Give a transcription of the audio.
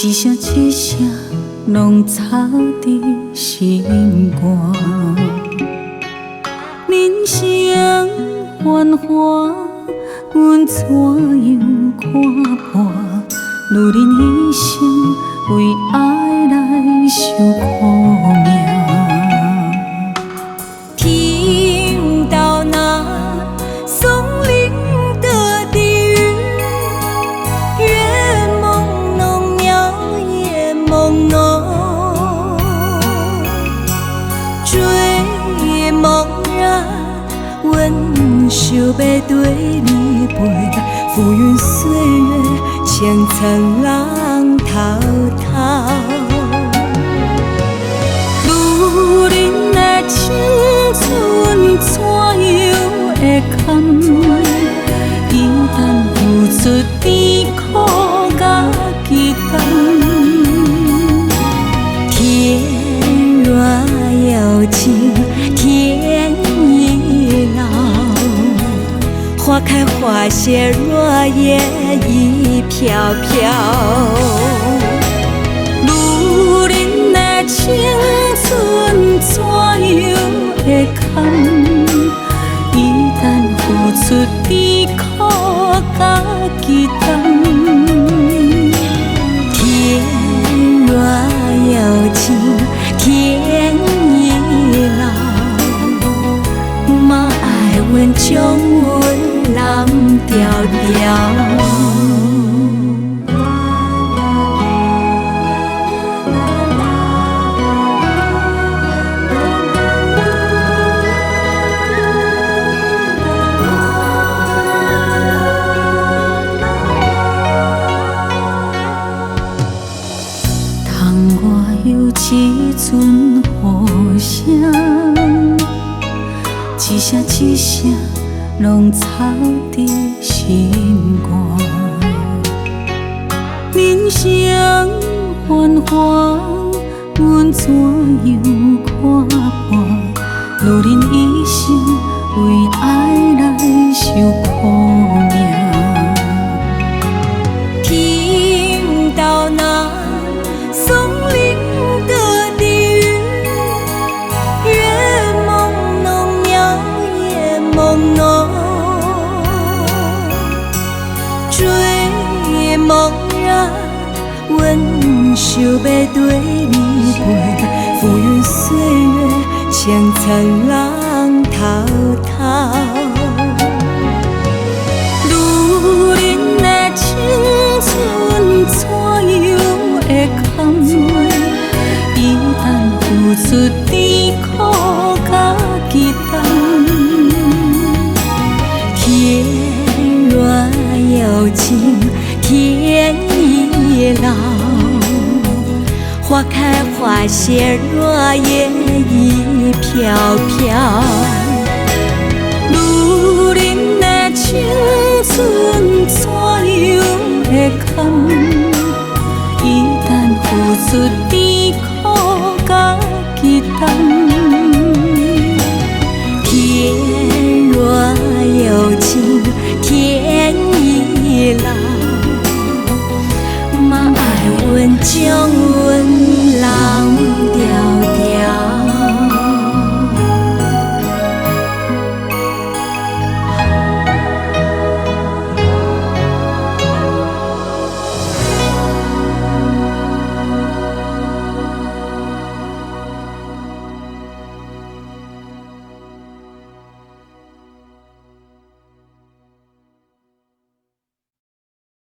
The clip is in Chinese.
一声一声，拢插伫心肝。人生繁华，阮怎样看破？女人一生为爱来受苦命。天到那松林的地狱，月朦胧，鸟也朦胧，追梦然，阮想要对你陪，浮云岁月，千层浪滔滔。女人的青春怎样会堪？伊等付出甜苦甲期待。天若有情天亦老，花开花谢落叶已飘飘。女人的青春怎样会堪？伊等付出甜苦甲期待。天若有情天亦老，嘛爱阮将阮揽条条。有一阵雨声，一声一声，拢插伫心肝。人生繁华，阮怎样看破？女人一生为爱来受苦命。天到那松林的地狱，月朦胧，鸟也朦胧，追梦然，阮想要对你陪，浮云岁月，千层浪滔滔。女人的青春怎样会堪？伊等付出甜苦甲期待。天若有情天亦老，花开花谢落叶已飘飘。女人的青春怎样会堪？伊等付出甜苦甲期待。天若有情天亦老，嘛爱阮将